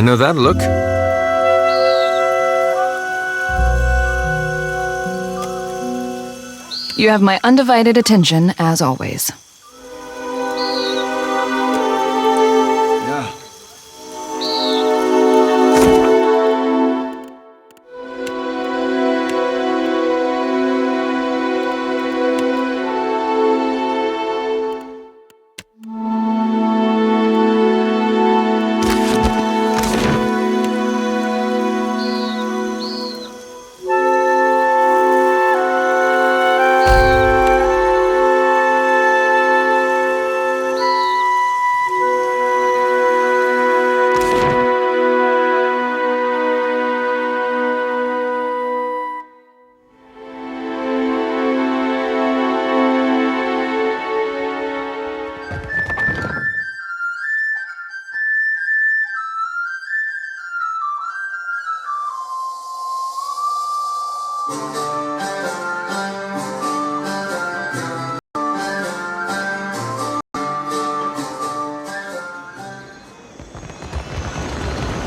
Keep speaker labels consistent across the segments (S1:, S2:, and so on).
S1: know that look.
S2: You have my undivided attention, as always.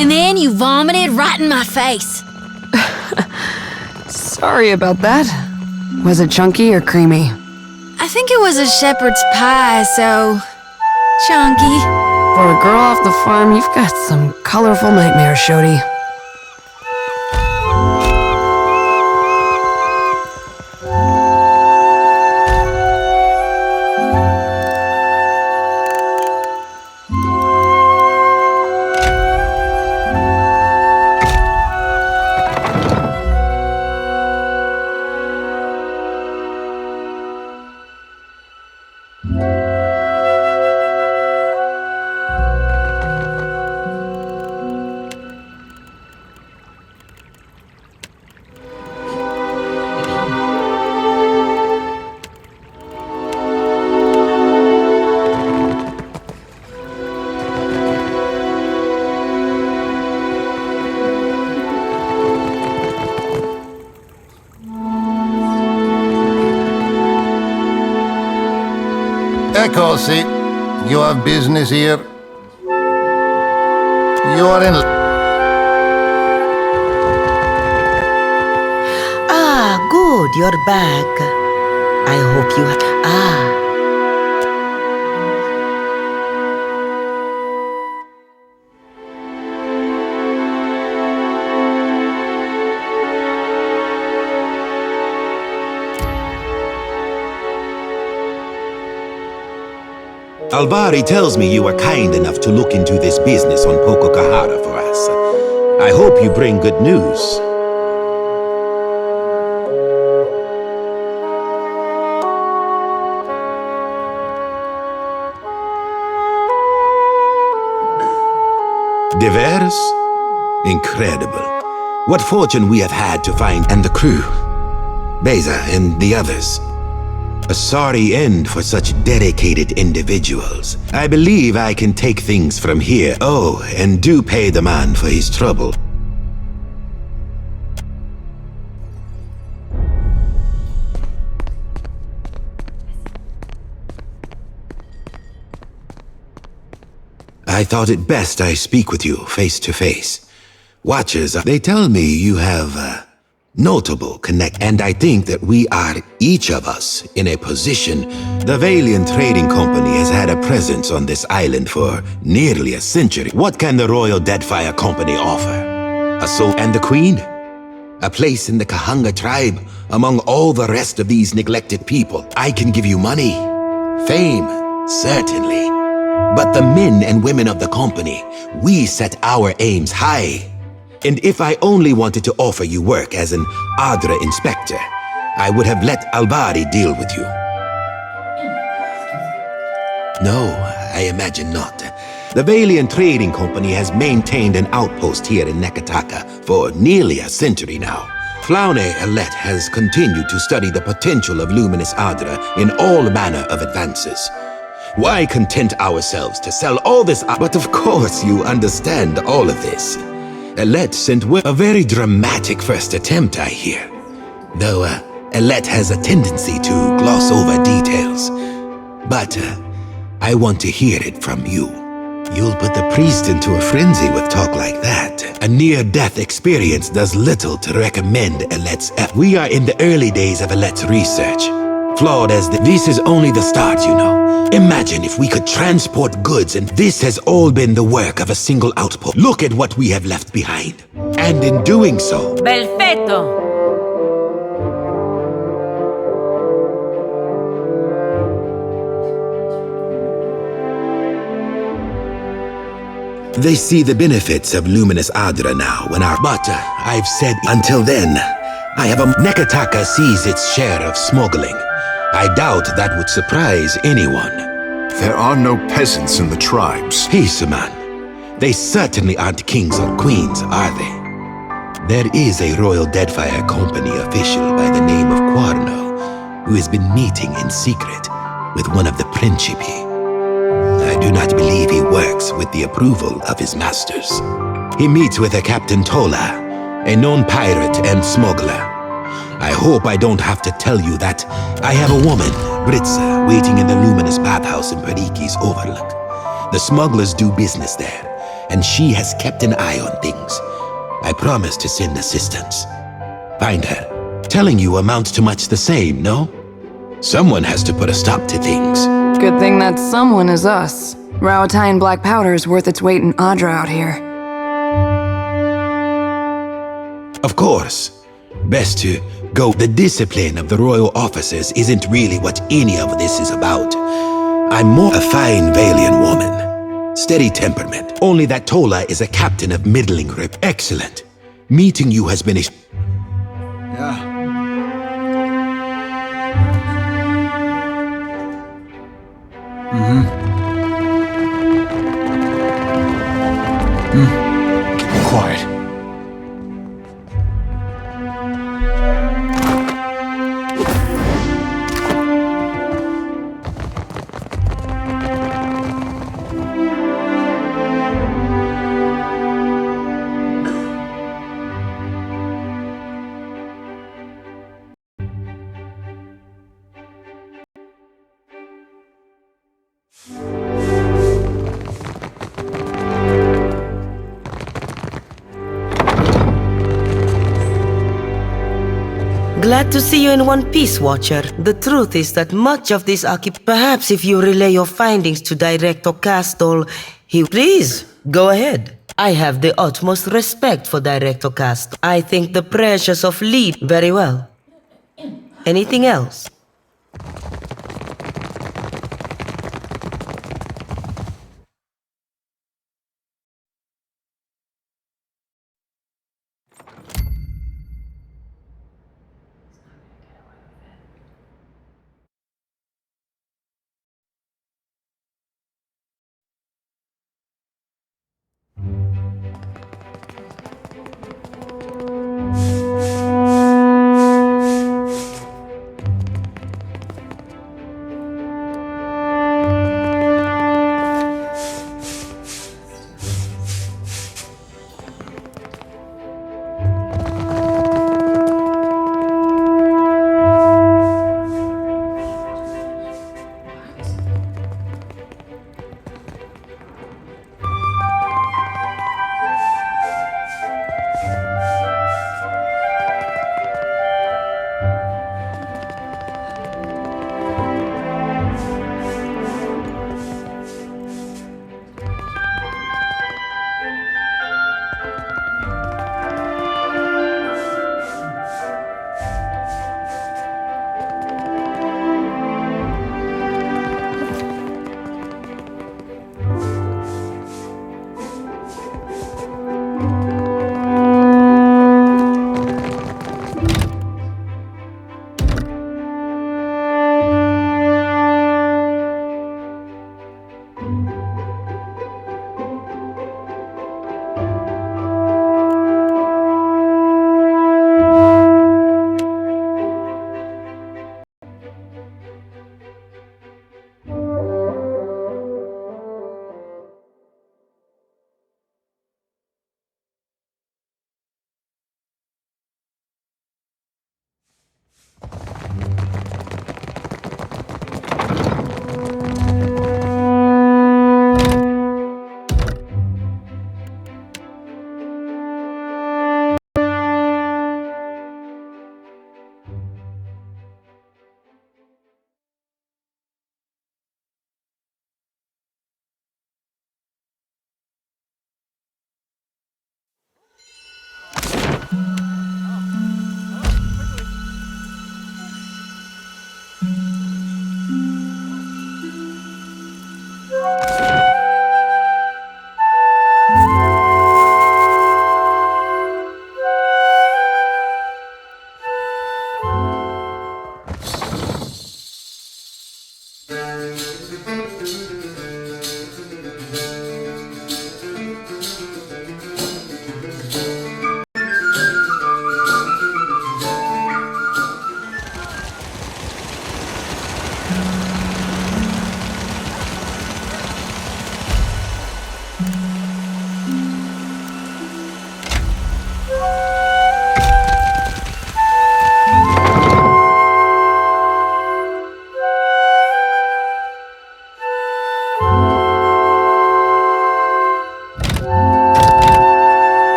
S3: And then you vomited right in my face.
S2: Sorry about that. Was it chunky or creamy?
S3: I think it was a shepherd's pie, so... chunky.
S2: For a girl off the farm, you've got some colorful nightmares, Shodi.
S4: Eccosi, you have business here. You are in...
S5: Ah, good, you're back. I hope you...
S6: Albari tells me you were kind enough to look into this business on Pococahara for us. I hope you bring good news. Diverse? Incredible. What fortune we have had to find, and the crew. Beza and the others. A sorry end for such dedicated individuals. I believe I can take things from here. Oh, and do pay the man for his trouble. I thought it best I speak with you face to face. Watchers, they tell me you have notable connect, and I think that we are, each of us, in a position. The Valiant Trading Company has had a presence on this island for nearly a century. What can the Royal Deadfire Company offer? A soul and the Queen? A place in the Kahanga tribe among all the rest of these neglected people. I can give you money, fame, certainly. But the men and women of the company, we set our aims high. And if I only wanted to offer you work as an Adra inspector, I would have let Albari deal with you. No, I imagine not. The Valiant Trading Company has maintained an outpost here in Nekataka for nearly a century now. Flaune Alette has continued to study the potential of Luminous Adra in all manner of advances. Why content ourselves to sell all this? But of course you understand all of this. Alette sent a very dramatic first attempt, I hear. Though Alette has a tendency to gloss over details. But I want to hear it from you. You'll put the priest into a frenzy with talk like that. A near-death experience does little to recommend Alet's effort. We are in the early days of Alet's research. Flawed as this is only the start, you know. Imagine if we could transport goods, and this has all been the work of a single outpost. Look at what we have left behind. And in doing so...
S1: Perfetto!
S6: They see the benefits of luminous Adra now when our... But I've said until then, I have a... Nekataka sees its share of smuggling. I doubt that would surprise anyone.
S7: There are no peasants in the tribes.
S6: Peace, man. They certainly aren't kings or queens, are they? There is a royal Deadfire Company official by the name of Quarno who has been meeting in secret with one of the Principi. I do not believe he works with the approval of his masters. He meets with a Captain Tola, a known pirate and smuggler. I hope I don't have to tell you that I have a woman, Britza, waiting in the luminous bathhouse in Periki's Overlook. The smugglers do business there, and she has kept an eye on things. I promise to send assistance. Find her. Telling you amounts to much the same, no? Someone has to put a stop to things.
S2: Good thing that someone is us. Rauatine black powder is worth its weight in Adra out here.
S6: Of course. Best to go. The discipline of the royal officers isn't really what any of this is about. I'm more a fine Valian woman. Steady temperament. Only that Tola is a captain of middling grip. Excellent. Meeting you has been a...
S7: Yeah. Quiet.
S5: Glad to see you in one piece, Watcher. The truth is that much of this perhaps if you relay your findings to Director Castle, he... Please, go ahead. I have the utmost respect for Director Castle. I think the precious of lead very well. Anything else?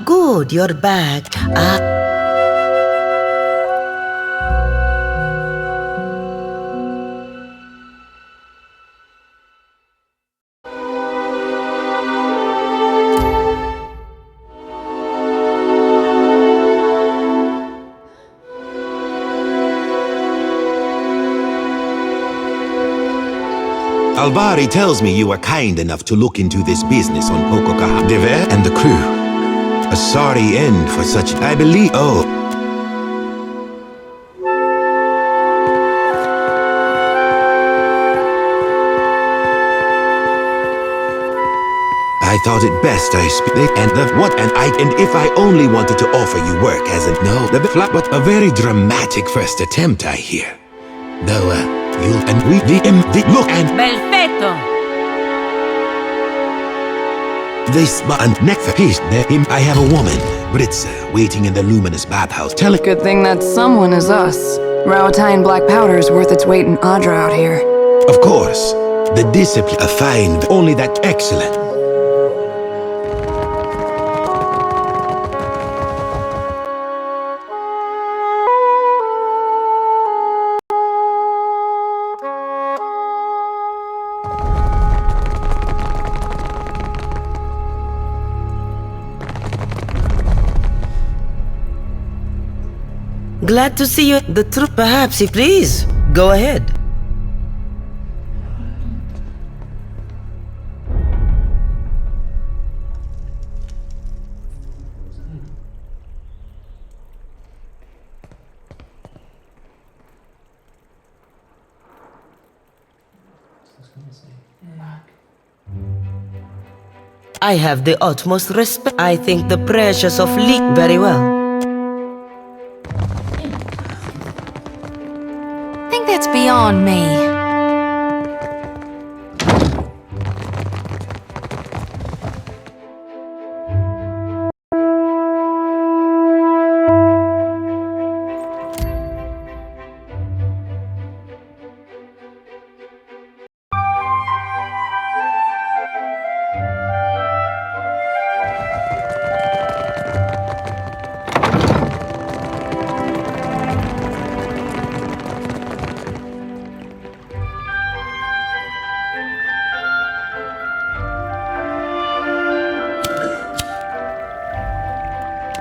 S5: good, you're back.
S6: Albari tells me you were kind enough to look into this business on Hokokaha. Dever and the crew. A sorry end for such, I believe. Oh. I thought it best I speak and if I only wanted to offer you work as a but a very dramatic first attempt I hear. Though you and we look and
S3: Perfetto!
S6: this and next piece I have a woman, Britza, waiting in the luminous bathhouse. Tell it.
S2: Good thing that someone is us. Raotine black powder is worth its weight in Adra out here.
S6: Of course, the discipline, a fine, only that excellent.
S5: Glad to see you. The truth, perhaps, if please. Go ahead. I have the utmost respect. I think the precious of Leek very well.
S3: I think that's beyond me.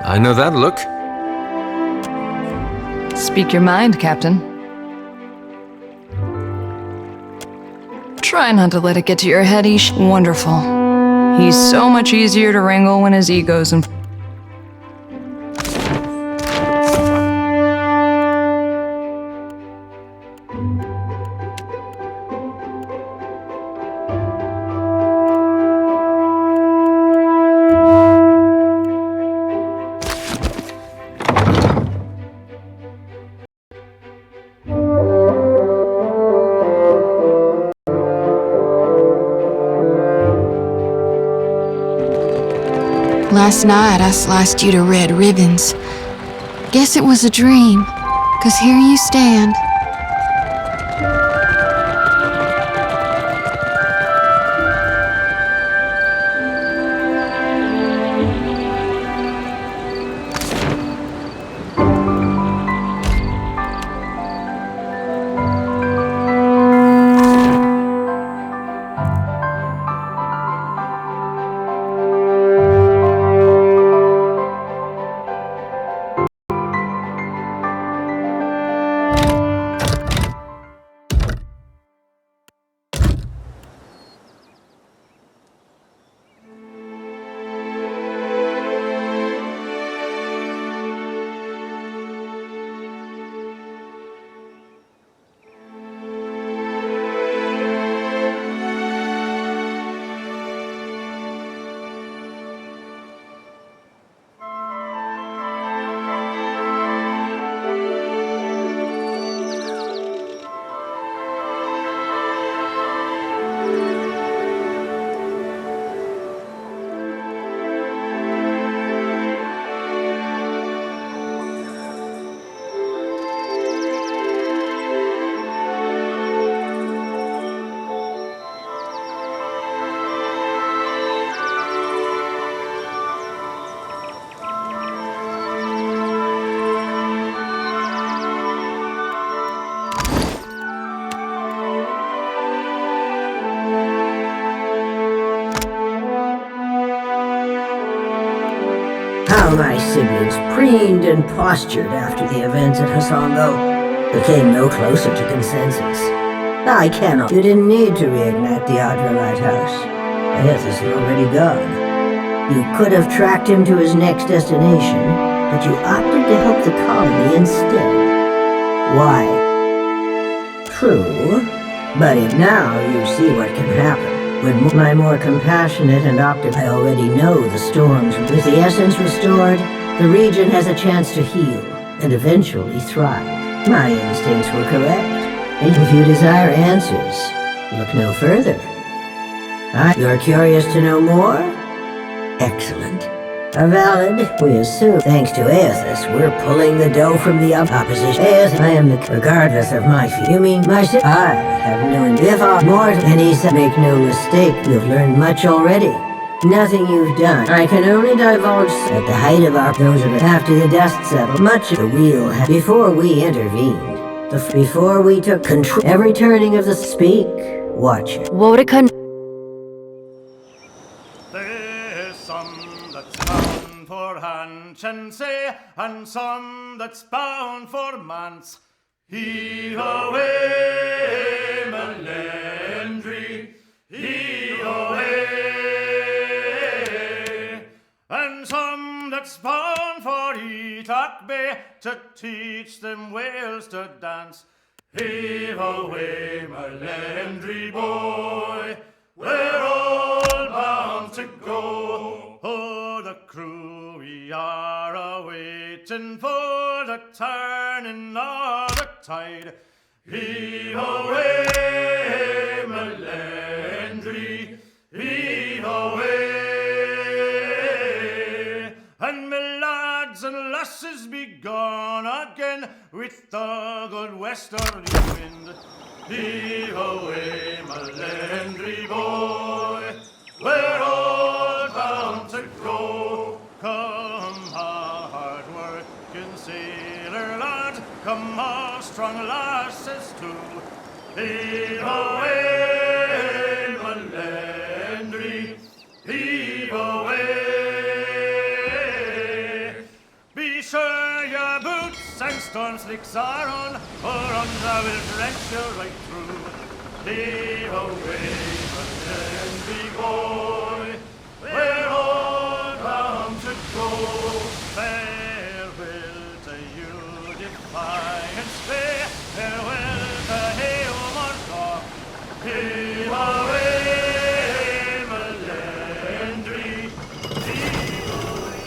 S1: I know that look.
S2: Speak your mind, Captain. Try not to let it get to your head, Ish. Wonderful. He's so much easier to wrangle when his ego's in.
S3: Last night I sliced you to red ribbons. Guess it was a dream, 'cause here you stand.
S1: How my siblings preened and postured after the events at Hasango, but came no closer to consensus. I cannot. You didn't need to reignite the Adra lighthouse. Aethys had already gone. You could have tracked him to his next destination, but you opted to help the colony instead. Why? True, but now you see what can happen. When my more compassionate and optimistic, I already know the storms. With the essence restored, the region has a chance to heal and eventually thrive. My instincts were correct. And if you desire answers, look no further. You're curious to know more? Excellent. A valid, we assume. Thanks to Aethys, we're pulling the dough from the opposition. Aethys, I am the... Regardless of my fee. You mean my si- I have no... If I'm mortal, and he said, make no mistake, you've learned much already. Nothing you've done. I can only divulge at the height of our... Those of it after the dust settled. Much of the wheel before we intervened. Before we took control. Every turning of the speak, watch it.
S8: There's some that's bound for Hanchanse, and some that's bound for Mance. Heave away, Melendry, heave away. And some that's bound for Etock Bay, to teach them Wales to dance. Heave away, Melendry boy, we're all bound to go. Oh, the crew, we are a-waiting for the turning of the tide. Heave away, Melendry, heave away. And me lads and lasses be gone again with the good westerly wind. Heave away, Melendry boy, we're all bound to go. Come, hard-working sailor lads, come, strong lasses too. Heave away, Melendry, heave away. Be sure your boots and storm slicks are on, or I will drench you right through. Heave away, Melendry boy, we're all bound to go. Farewell to you, defiant Bay, farewell to Hailmore Dock. Heave away, Melendry, heave away.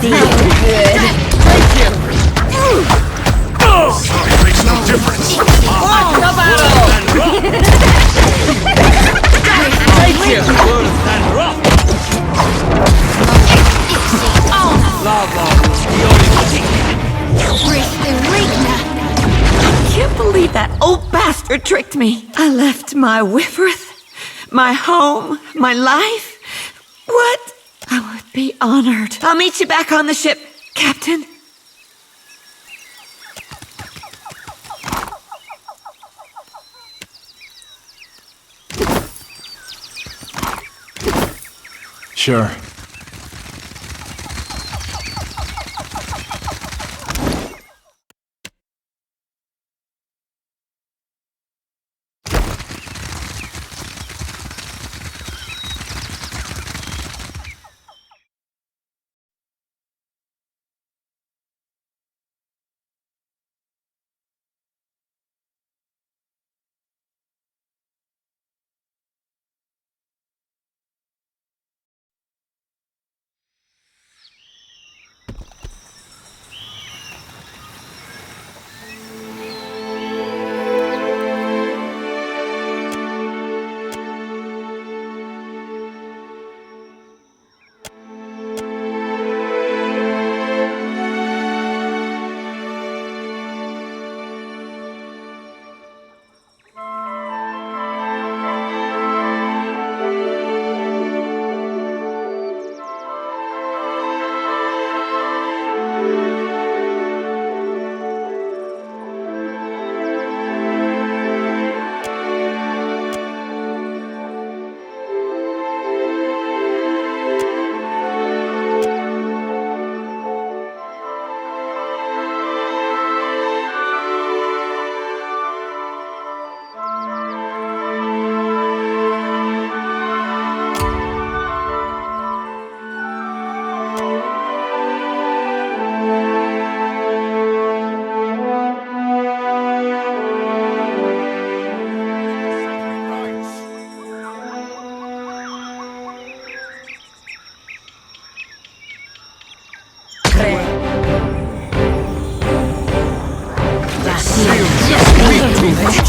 S7: Sorry makes no difference.
S9: Can't believe that old bastard tricked me. I left my Whifforth, my home, my life. What? I would be honored. I'll meet you back on the ship, Captain.
S7: Sure.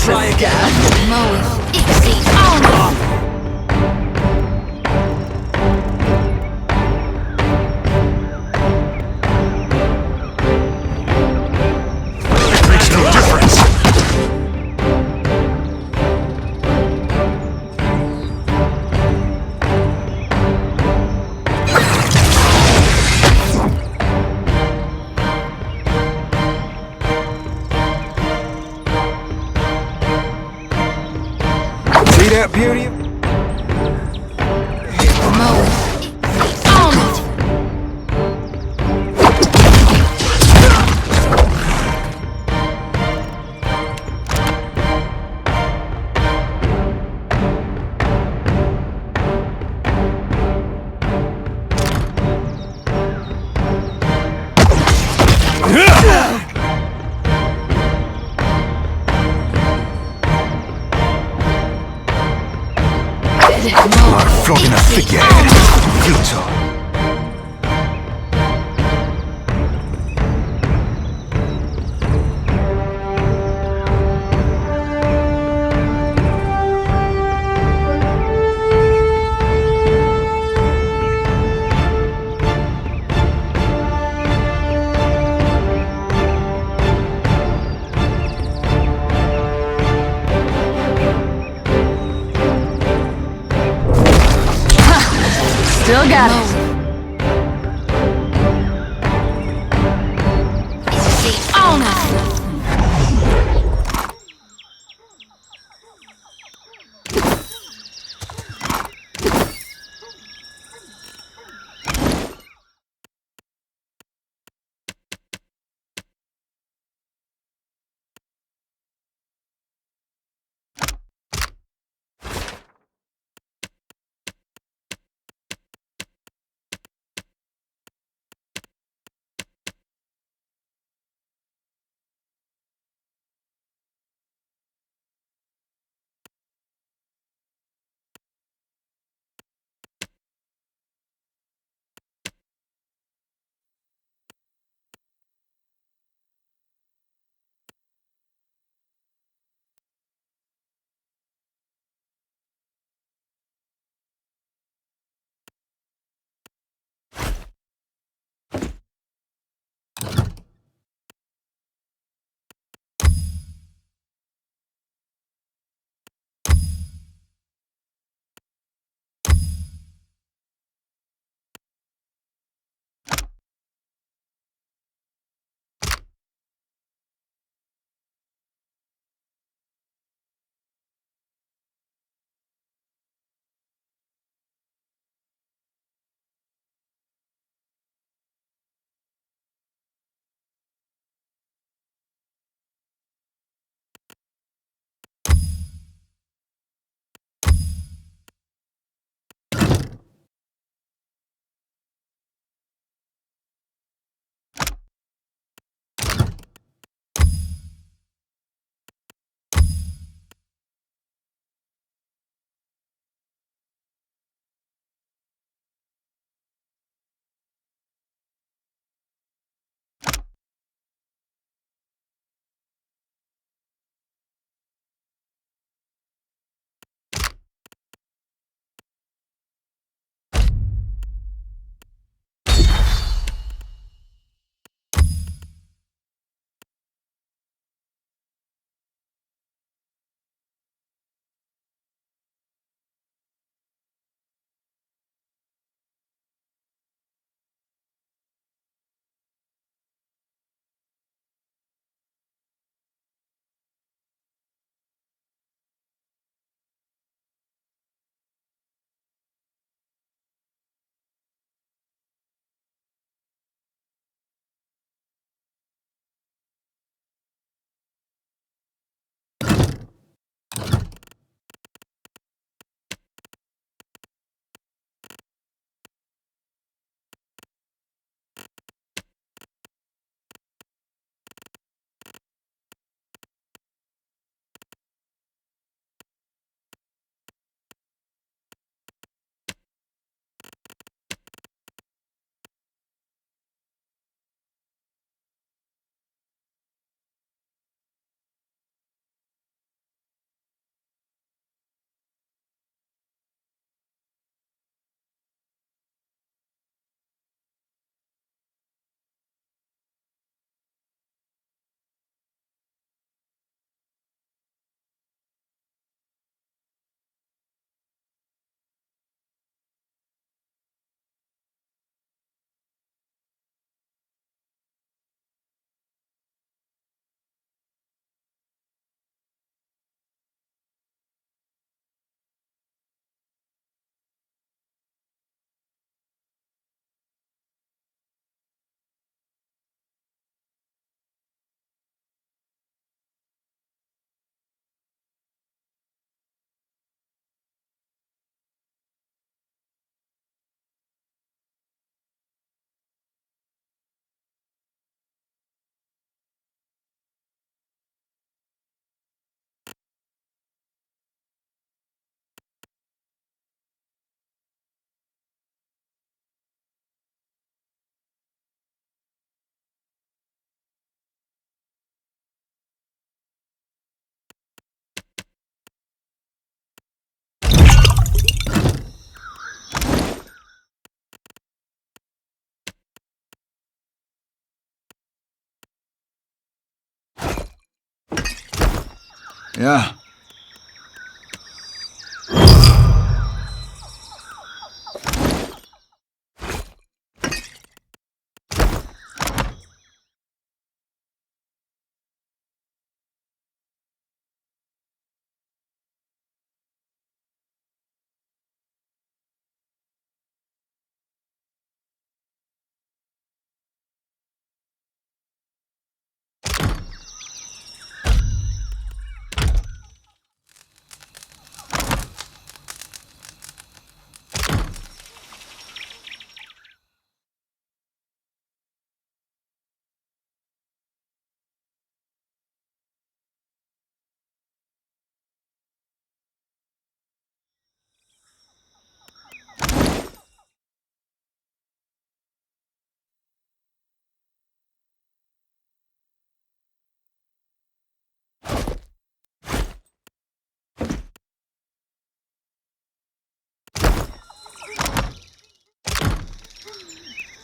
S3: Try again. Moeth, Ixie, on!
S7: It makes no difference. See that beauty?
S3: Moeth, on!
S7: Like flogging a figurehead. Futile.
S2: Still got it.
S7: Yeah.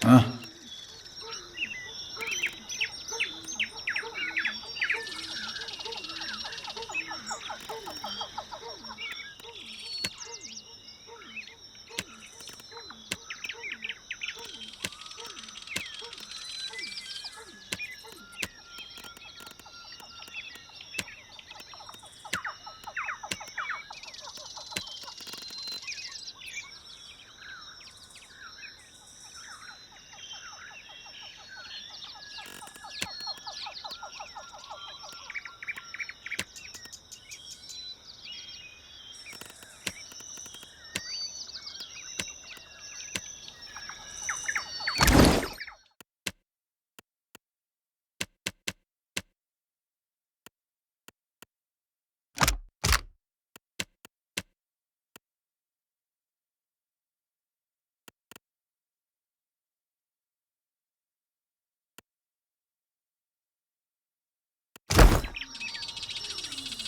S7: Huh?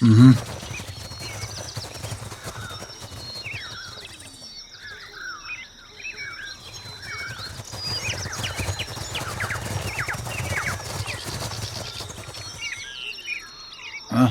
S7: Mm-hmm. Huh?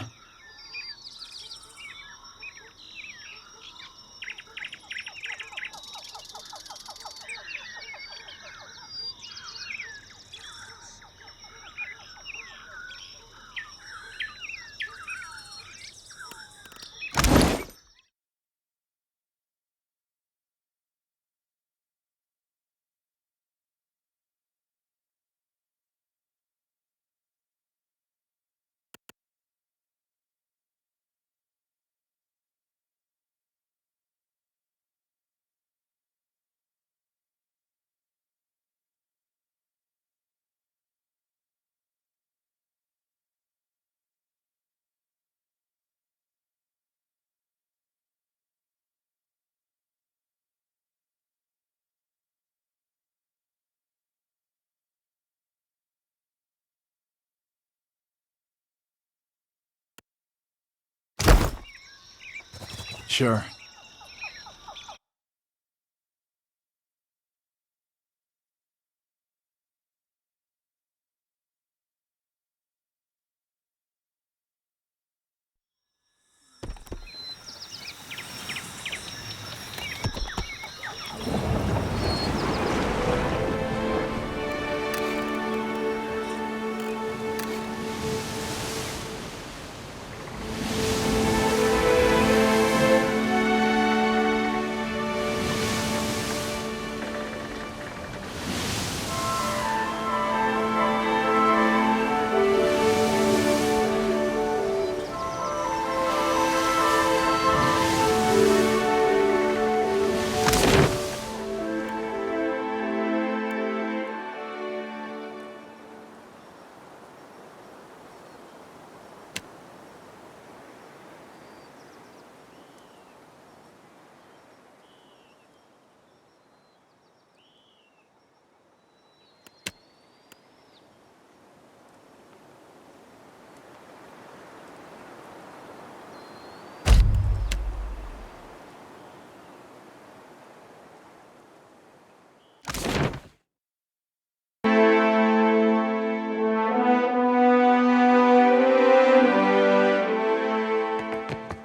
S7: Sure.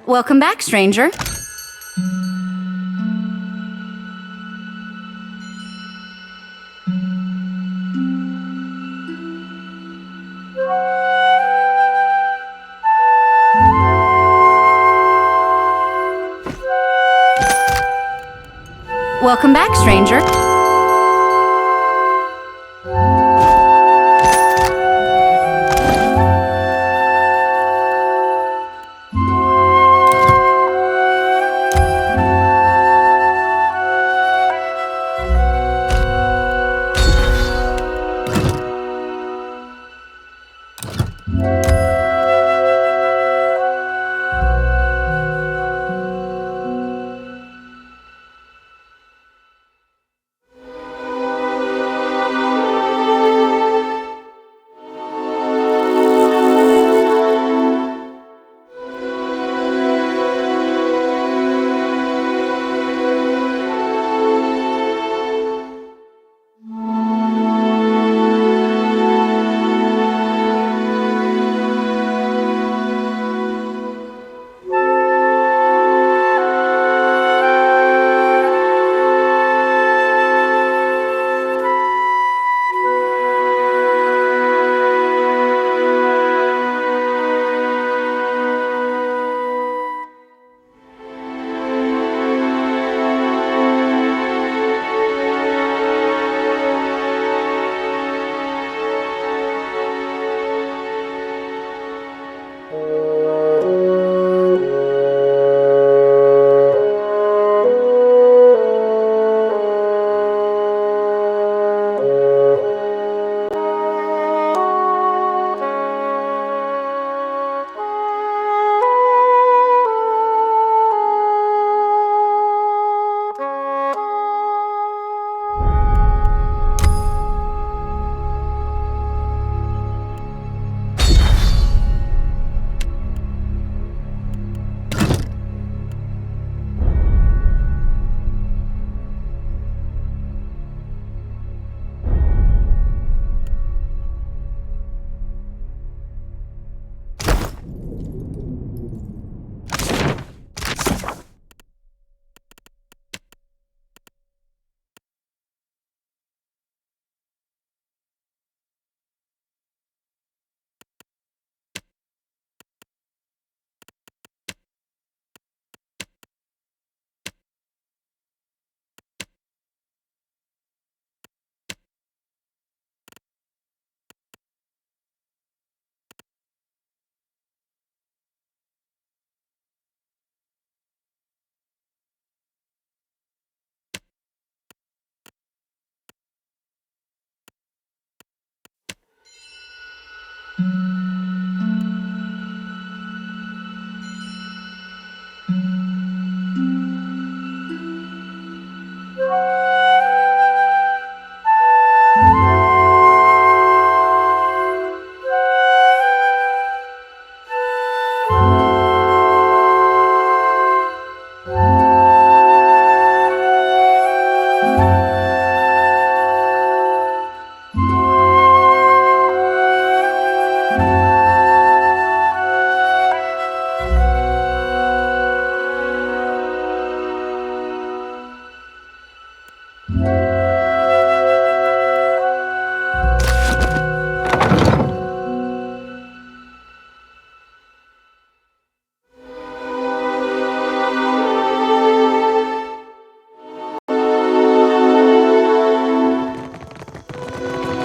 S10: Welcome back, stranger. Welcome back, stranger.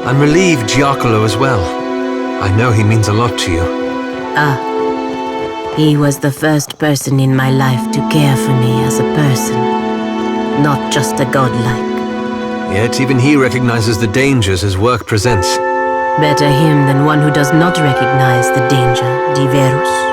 S11: I'm relieved Giacomo as well. I know he means a lot to you.
S12: He was the first person in my life to care for me as a person, not just a godlike.
S11: Yet even he recognizes the dangers his work presents.
S12: Better him than one who does not recognize the danger, Diverus.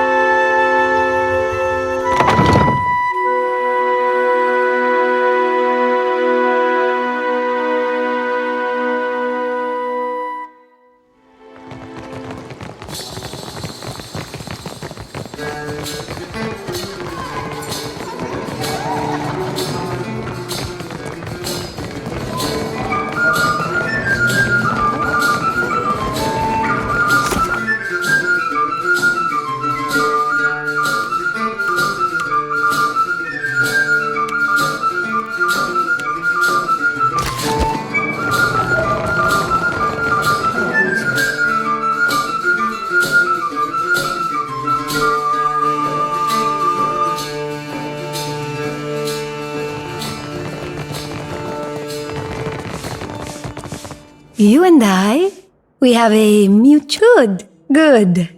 S13: You and I, we have a mutual. Good.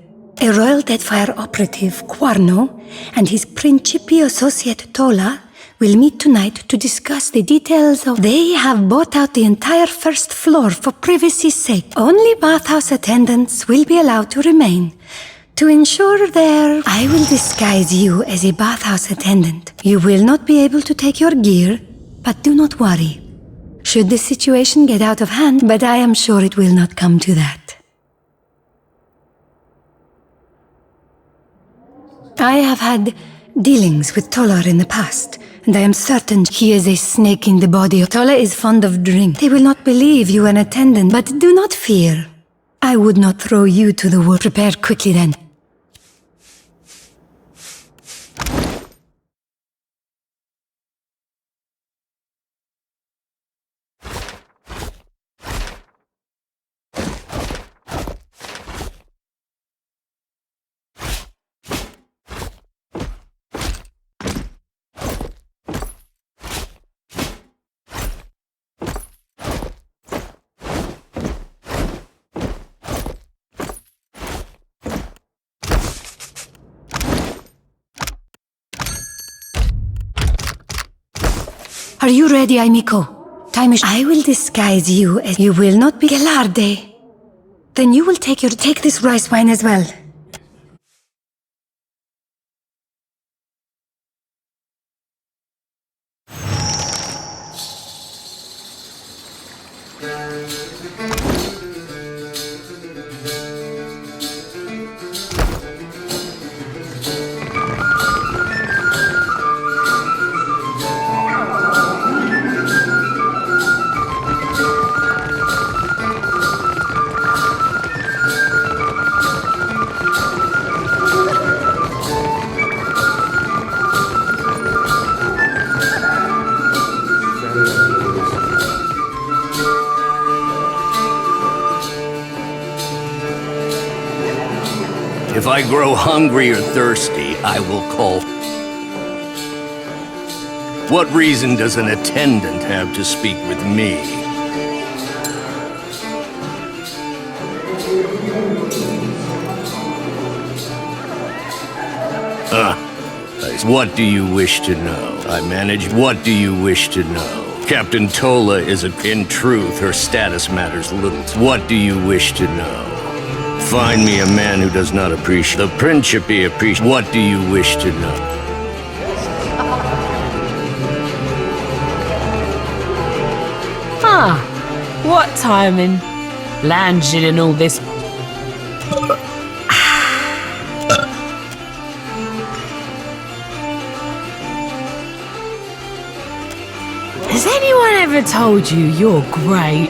S13: A royal Deadfire operative, Quarno, and his Principi associate, Tola, will meet tonight to discuss the details of... They have bought out the entire first floor for privacy's sake. Only bathhouse attendants will be allowed to remain. To ensure their... I will disguise you as a bathhouse attendant. You will not be able to take your gear, but do not worry. Should the situation get out of hand, but I am sure it will not come to that. I have had dealings with Tolar in the past, and I am certain he is a snake in the body. Tola is fond of drink. They will not believe you an attendant, but do not fear. I would not throw you to the wolves. Prepare quickly then. Are you ready, Aimiko? Time is... I will disguise you as... You will not be Gelarde. Then you will take this rice wine as well.
S14: If I grow hungry or thirsty, I will call. What reason does an attendant have to speak with me? What do you wish to know? I manage. What do you wish to know? Captain Tola is in truth, her status matters little. What do you wish to know? Find me a man who does not appreciate the Principi appreciate. What do you wish to know?
S15: What timing? Landed and all this. Has anyone ever told you you're great?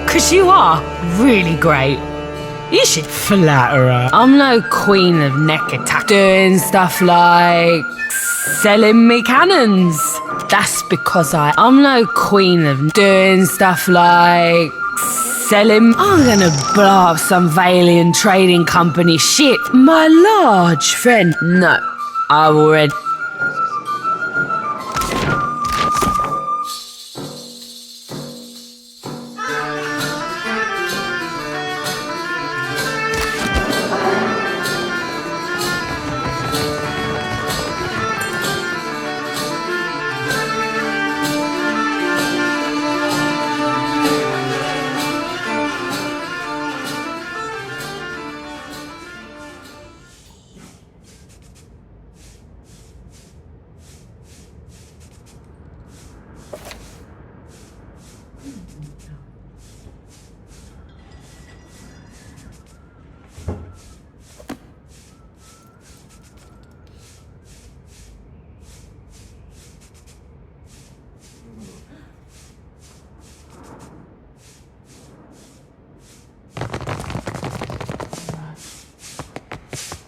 S15: 'Cause you are really great. You should flatter her. I'm no queen of neck attack doing stuff like selling me cannons. That's because I'm no queen of doing stuff like selling. I'm gonna blow up some Valian trading company shit. My large friend. No, I've already.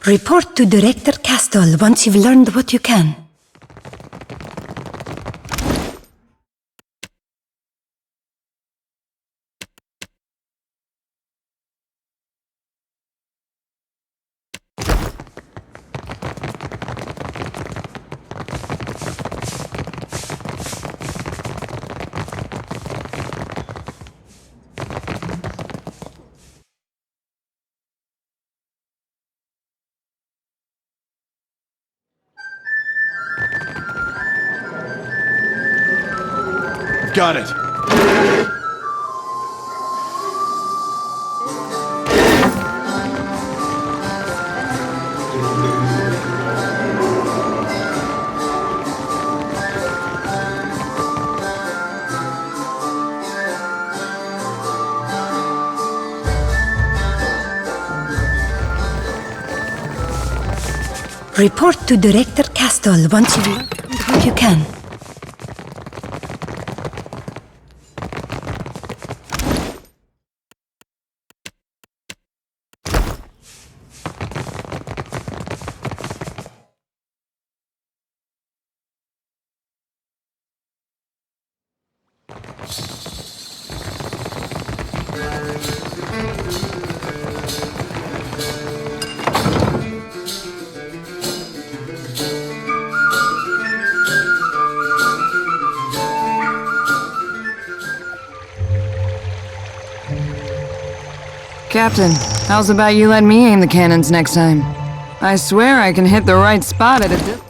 S15: Report to Director Castle once you've learned what you can.
S7: Got it.
S13: Report to Director Castle once you can.
S2: Captain, how's about you let me aim the cannons next time? I swear I can hit the right spot at a distance.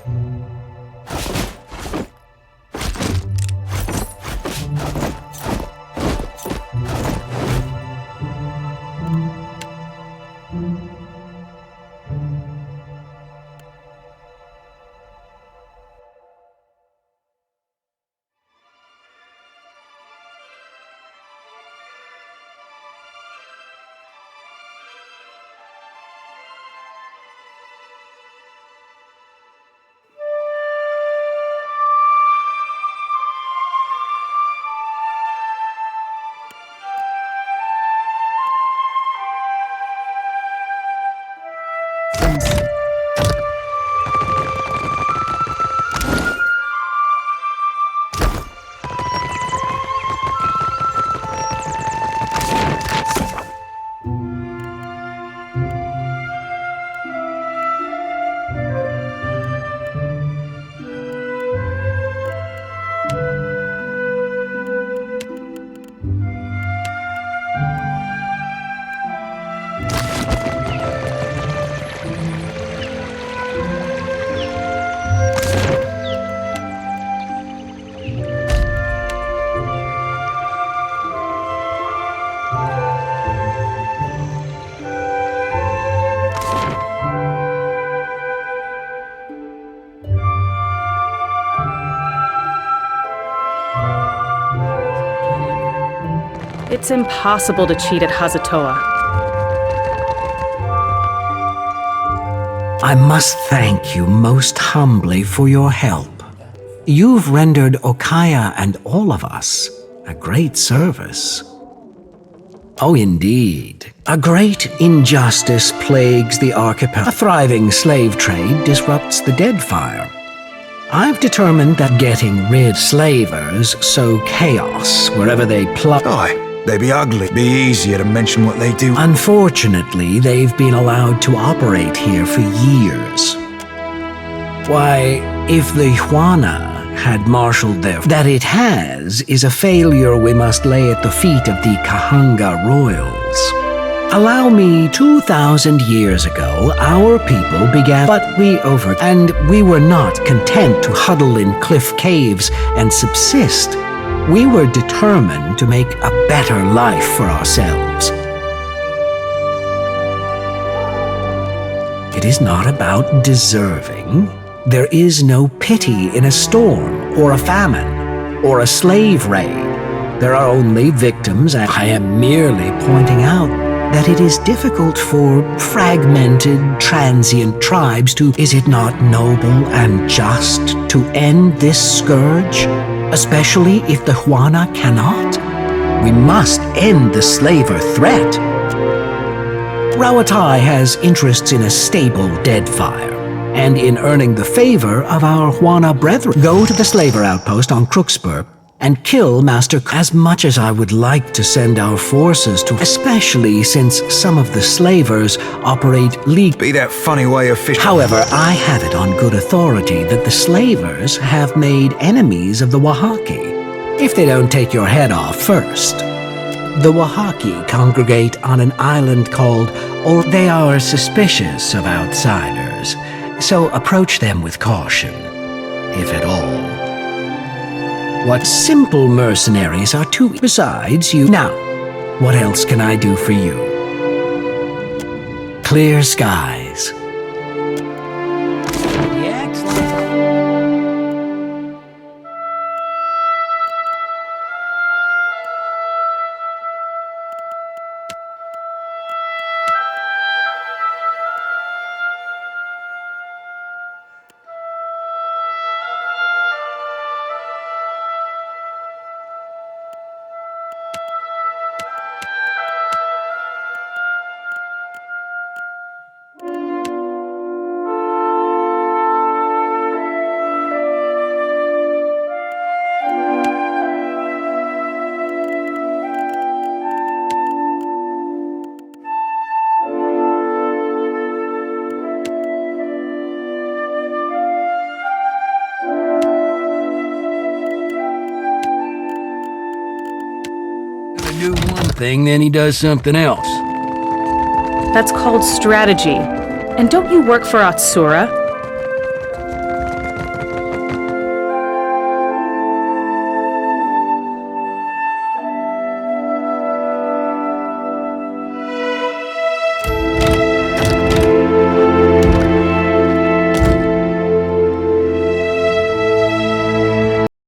S16: It's impossible to cheat at Hazatoa.
S17: I must thank you most humbly for your help. You've rendered Okaya and all of us a great service. Oh, indeed. A great injustice plagues the archipelago. A thriving slave trade disrupts the Deadfire. I've determined that getting rid of slavers sow chaos wherever they plug.
S7: Aye, they be ugly. Be easier to mention what they do.
S17: Unfortunately, they've been allowed to operate here for years. Why, if the Huana had marshaled their... That it has is a failure we must lay at the feet of the Kahanga royals. Allow me, 2,000 years ago, our people began, but and we were not content to huddle in cliff caves and subsist. We were determined to make a better life for ourselves. It is not about deserving. There is no pity in a storm, or a famine, or a slave raid. There are only victims, and I am merely pointing out that it is difficult for fragmented, transient tribes to... Is it not noble and just to end this scourge? Especially if the Huana cannot? We must end the slaver threat. Rawatai has interests in a stable Deadfire, and in earning the favor of our Huana brethren. Go to the slaver outpost on Crookspur and kill Master as much as I would like to send our forces to, especially since some of the slavers operate legally.
S7: Be that funny way of fishing.
S17: However, I have it on good authority that the slavers have made enemies of the Wahaki, if they don't take your head off first. The Wahaki congregate on an island called, or they are suspicious of outsiders, so approach them with caution, if at all. what simple mercenaries are too. Besides, you. Now, what else can I do for you? Clear skies. Do one thing, then he does something else.
S16: That's called strategy. And don't you work for Atsura?